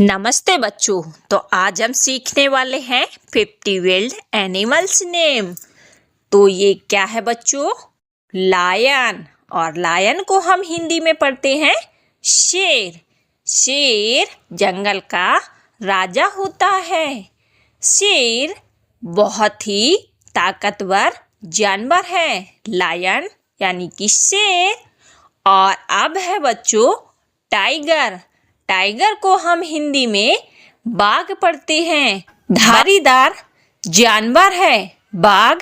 नमस्ते बच्चों। तो आज हम सीखने वाले हैं 50 विल्ड एनिमल्स नेम। तो ये क्या है बच्चों? लायन। और लायन को हम हिंदी में पढ़ते हैं शेर। शेर जंगल का राजा होता है। शेर बहुत ही ताकतवर जानवर है। लायन यानी कि शेर। और अब है बच्चों टाइगर। टाइगर को हम हिंदी में बाघ पढ़ते हैं। धारीदार जानवर है। बाघ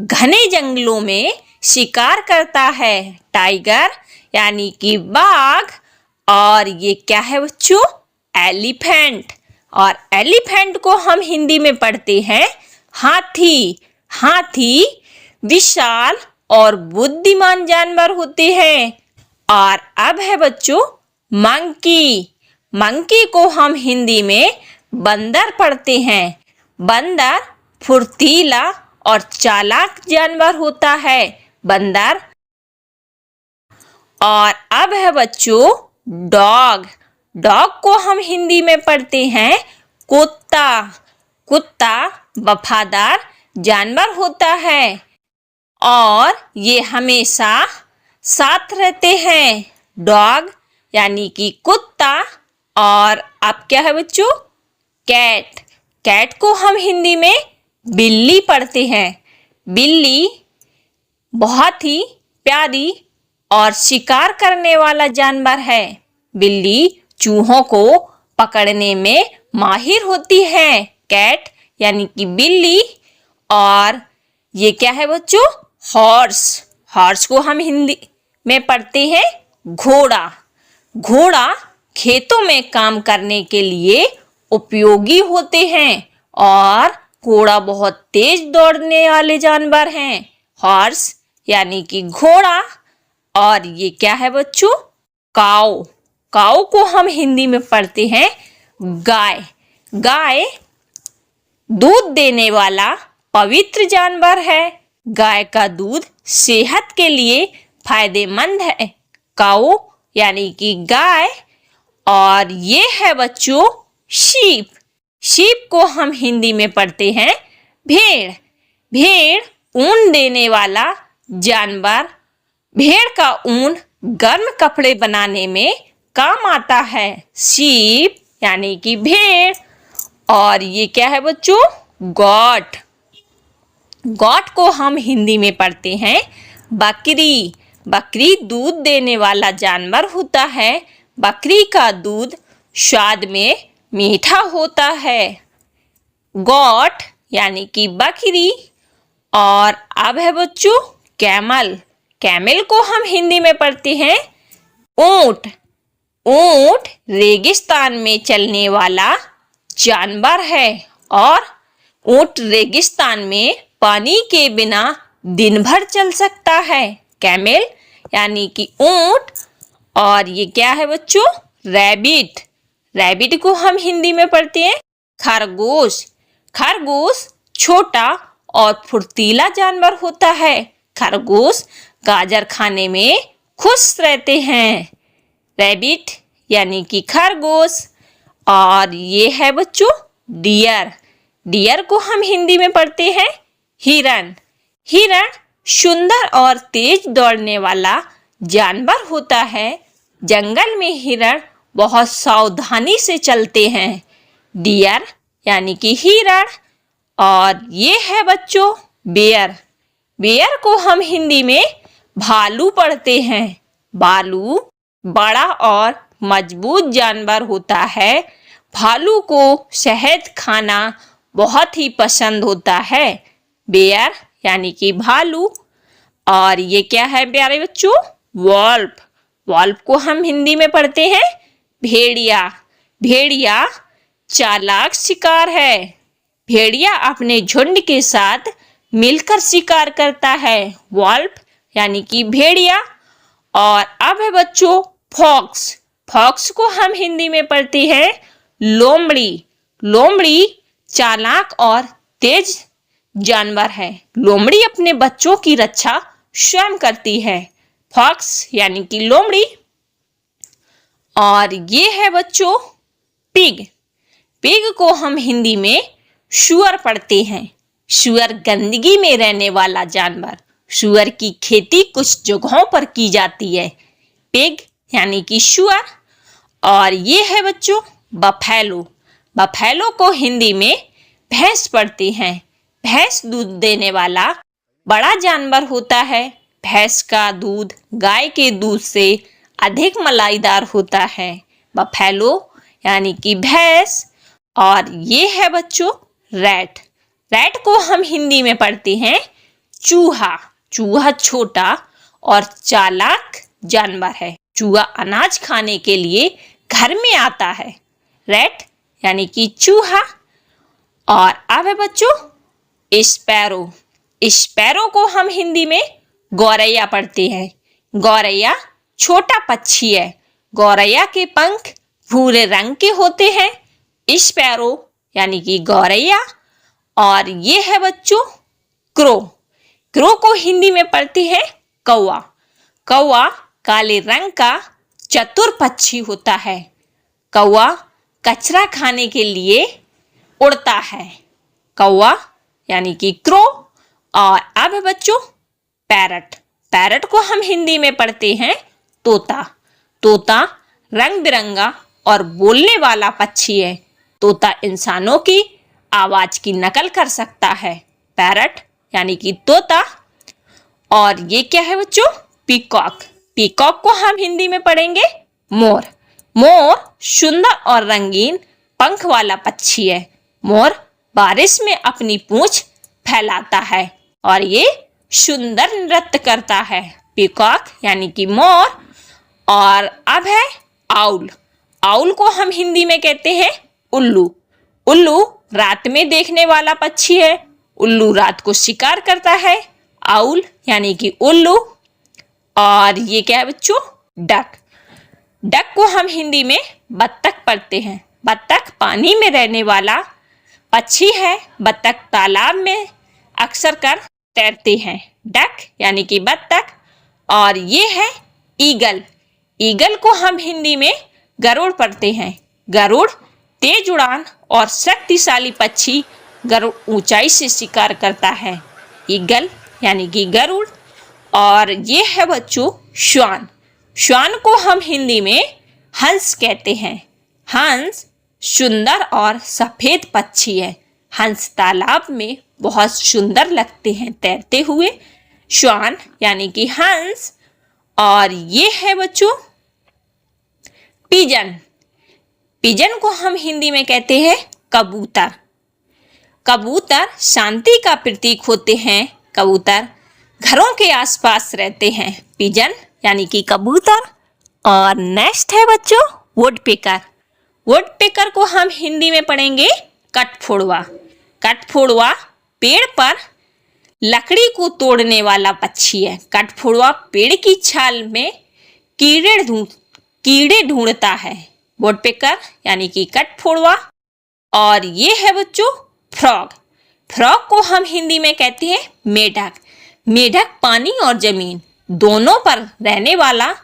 घने जंगलों में शिकार करता है। टाइगर यानी कि बाघ। और ये क्या है बच्चों? एलिफेंट। और एलिफेंट को हम हिंदी में पढ़ते हैं हाथी। हाथी विशाल और बुद्धिमान जानवर होते हैं। और अब है बच्चों मंकी। मंकी को हम हिंदी में बंदर पढ़ते हैं। बंदर फुर्तीला और चालाक जानवर होता है। बंदर। और अब है बच्चों डॉग। डॉग को हम हिंदी में पढ़ते हैं कुत्ता। कुत्ता वफादार जानवर होता है और ये हमेशा साथ रहते हैं। डॉग यानी कि कुत्ता। और अब क्या है बच्चों? कैट। कैट को हम हिंदी में बिल्ली पढ़ते हैं। बिल्ली बहुत ही प्यारी और शिकार करने वाला जानवर है। बिल्ली चूहों को पकड़ने में माहिर होती है। कैट यानी कि बिल्ली। और ये क्या है बच्चों? हॉर्स। हॉर्स को हम हिंदी में पढ़ते हैं घोड़ा। घोड़ा खेतों में काम करने के लिए उपयोगी होते हैं और घोड़ा बहुत तेज दौड़ने वाले जानवर हैं। हॉर्स यानी कि घोड़ा। और ये क्या है बच्चों? काऊ। काऊ को हम हिंदी में पढ़ते हैं गाय। गाय दूध देने वाला पवित्र जानवर है। गाय का दूध सेहत के लिए फायदेमंद है। काऊ यानी कि गाय। और ये है बच्चों शीप। शीप को हम हिंदी में पढ़ते हैं भेड़। भेड़ ऊन देने वाला जानवर। भेड़ का ऊन गर्म कपड़े बनाने में काम आता है। शीप यानी कि भेड़। और ये क्या है बच्चों? गॉट। गॉट को हम हिंदी में पढ़ते हैं बकरी। बकरी दूध देने वाला जानवर होता है। बकरी का दूध स्वाद में मीठा होता है। गॉट यानी कि बकरी। और अब है बच्चों कैमल। कैमल को हम हिंदी में पढ़ते हैं ऊंट। ऊंट रेगिस्तान में चलने वाला जानवर है और ऊंट रेगिस्तान में पानी के बिना दिन भर चल सकता है। कैमल यानी कि ऊंट। और ये क्या है बच्चों? रैबिट। रैबिट को हम हिंदी में पढ़ते हैं खरगोश। खरगोश छोटा और फुर्तीला जानवर होता है। खरगोश गाजर खाने में खुश रहते हैं। रैबिट यानी कि खरगोश। और ये है बच्चों डियर। डियर को हम हिंदी में पढ़ते हैं हिरण। हिरण सुंदर और तेज दौड़ने वाला जानवर होता है। जंगल में हिरण बहुत सावधानी से चलते हैं। डियर यानी कि हिरण। और ये है बच्चों बेयर। बेयर को हम हिंदी में भालू पढ़ते हैं। भालू बड़ा और मजबूत जानवर होता है। भालू को शहद खाना बहुत ही पसंद होता है। बेयर यानी कि भालू। और ये क्या है प्यारे बच्चों? वॉल्फ। वॉल्फ को हम हिंदी में पढ़ते हैं भेड़िया। भेड़िया चालाक शिकार है। भेड़िया अपने झुंड के साथ मिलकर शिकार करता है। वॉल्फ यानी कि भेड़िया। और अब है बच्चों फॉक्स। फॉक्स को हम हिंदी में पढ़ते हैं लोमड़ी। लोमड़ी चालाक और तेज जानवर है। लोमड़ी अपने बच्चों की रक्षा स्वयं करती है। फॉक्स यानी कि लोमड़ी। और ये है बच्चों पिग। पिग को हम हिंदी में सूअर पढ़ते हैं। सूअर गंदगी में रहने वाला जानवर। सूअर की खेती कुछ जगहों पर की जाती है। पिग यानी कि सूअर। और ये है बच्चों बफैलो। बफैलो को हिंदी में भैंस पढ़ते हैं। भैंस दूध देने वाला बड़ा जानवर होता है। भैंस का दूध गाय के दूध से अधिक मलाईदार होता है। बफैलो यानी कि भैंस। और ये है बच्चों रैट। रैट को हम हिंदी में पढ़ते हैं चूहा। चूहा छोटा और चालाक जानवर है। चूहा अनाज खाने के लिए घर में आता है। रैट यानी कि चूहा। और अब है बच्चों स्पैरो। स्पैरो को हम हिंदी में गौरैया पढ़ते हैं। गौरैया छोटा पक्षी है। गौरैया के पंख भूरे रंग के होते हैं। स्पैरो यानी कि गौरैया। और ये है बच्चों क्रो। क्रो को हिंदी में पढ़ते हैं कौवा। कौवा काले रंग का चतुर पक्षी होता है। कौवा कचरा खाने के लिए उड़ता है। कौवा यानी कि क्रो। और अब है बच्चों पैरट। पैरट को हम हिंदी में पढ़ते हैं तोता। तोता रंग बिरंगा और बोलने वाला पक्षी है। तोता इंसानों की आवाज की नकल कर सकता है। पैरट यानी कि तोता। और ये क्या है बच्चों पीकॉक। पीकॉक को हम हिंदी में पढ़ेंगे मोर। मोर सुंदर और रंगीन पंख वाला पक्षी है। मोर बारिश में अपनी पूंछ फैलाता है और ये सुंदर नृत्य करता है। पीकॉक यानी कि मोर। और अब है आउल। आउल को हम हिंदी में कहते हैं उल्लू। उल्लू रात में देखने वाला पक्षी है। उल्लू रात को शिकार करता है। आउल यानी कि उल्लू। और ये क्या है बच्चों डक। डक को हम हिंदी में बत्तख पढ़ते हैं। बत्तख पानी में रहने वाला पक्षी है। बत्तख तालाब में अक्सर कर तैरते हैं। डक यानी कि बत्तख। और ये है ईगल। ईगल को हम हिंदी में गरुड़ पढ़ते हैं। गरुड़ तेज उड़ान और शक्तिशाली पक्षी। गरुड़ ऊंचाई से शिकार करता है। ईगल यानी कि गरुड़। और ये है बच्चों श्वान। श्वान को हम हिंदी में हंस कहते हैं। हंस सुंदर और सफेद पक्षी है। हंस तालाब में बहुत सुंदर लगते हैं तैरते हुए। श्वान यानी कि हंस। और ये है बच्चों पिजन। पिजन को हम हिंदी में कहते हैं कबूतर। कबूतर शांति का प्रतीक होते हैं। कबूतर घरों के आसपास रहते हैं। पिजन यानी कि कबूतर। और नेक्स्ट है बच्चों वुडपेकर। वुडपेकर को हम हिंदी में पढ़ेंगे कठफोड़वा। कठफोड़वा पेड़ पर लकड़ी को तोड़ने वाला पक्षी है। कठफोड़वा पेड़ की छाल में कीड़े ढूंढता है। वुडपेकर यानी कि कठफोड़वा। और ये है बच्चों फ्रॉग। फ्रॉग को हम हिंदी में कहते हैं मेढक। मेढक पानी और जमीन दोनों पर रहने वाला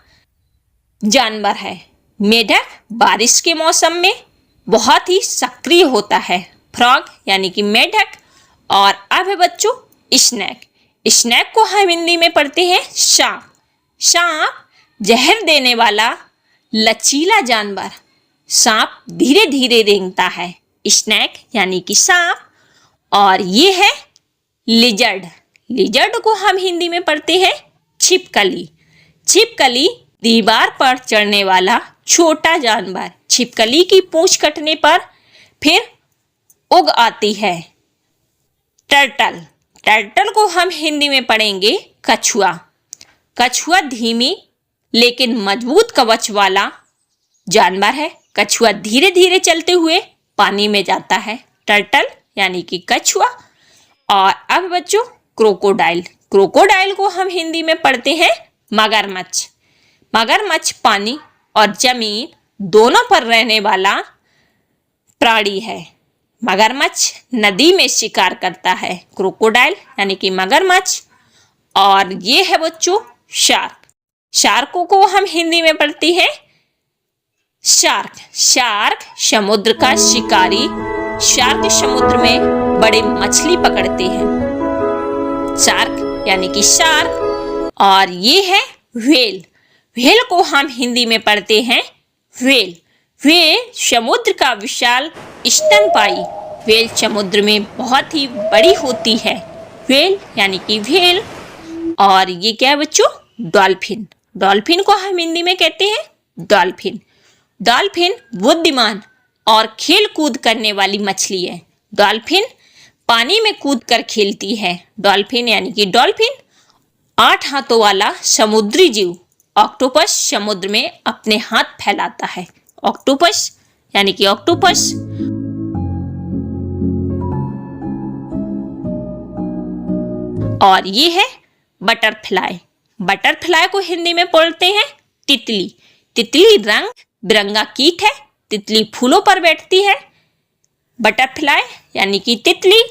जानवर है। मेढक बारिश के मौसम में बहुत ही सक्रिय होता है। फ्रॉग यानी कि मेढक। और अब है बच्चों स्नेक। स्नेक को हम हिंदी में पढ़ते हैं सांप। सांप जहर देने वाला लचीला जानवर। सांप धीरे धीरे रेंगता है। स्नेक यानी कि सांप। और ये है लिजर्ड। लिजर्ड को हम हिंदी में पढ़ते हैं छिपकली। छिपकली दीवार पर चढ़ने वाला छोटा जानवर। छिपकली की पूंछ कटने पर फिर उग आती है। टर्टल। टर्टल को हम हिंदी में पढ़ेंगे कछुआ। कछुआ धीमी लेकिन मजबूत कवच वाला जानवर है। कछुआ धीरे धीरे चलते हुए पानी में जाता है। टर्टल यानी कि कछुआ। और अब बच्चों क्रोकोडाइल। क्रोकोडाइल को हम हिंदी में पढ़ते हैं मगरमच्छ। मगरमच्छ पानी और जमीन दोनों पर रहने वाला प्राणी है। मगरमच्छ नदी में शिकार करता है। क्रोकोडाइल यानी कि मगरमच्छ। और ये है बच्चों शार्क। शार्कों को हम हिंदी में पढ़ते हैं शार्क, शार्क समुद्र का शिकारी। शार्क समुद्र में बड़े मछली पकड़ते हैं। शार्क यानी कि शार्क। और ये है व्हेल। व्हेल को हम हिंदी में पढ़ते हैं व्हेल। व्हेल समुद्र का विशाल स्तनपायी। व्हेल समुद्र में बहुत ही बड़ी होती है। व्हेल यानी कि व्हेल। और ये क्या है बच्चों? डॉल्फिन। डॉल्फिन को हम हिंदी में कहते हैं डॉल्फिन। डॉल्फिन बुद्धिमान और खेल कूद करने वाली मछली है। डॉल्फिन पानी में कूद कर खेलती है। डॉल्फिन यानी कि डॉल्फिन। 8 हाथों वाला समुद्री जीव ऑक्टोपस समुद्र में अपने हाथ फैलाता है। ऑक्टोपस यानी कि ऑक्टोपस। और ये है बटरफ्लाई। बटरफ्लाई को हिंदी में बोलते हैं तितली। तितली रंग बिरंगा कीट है। तितली फूलों पर बैठती है। बटरफ्लाई यानी कि तितली।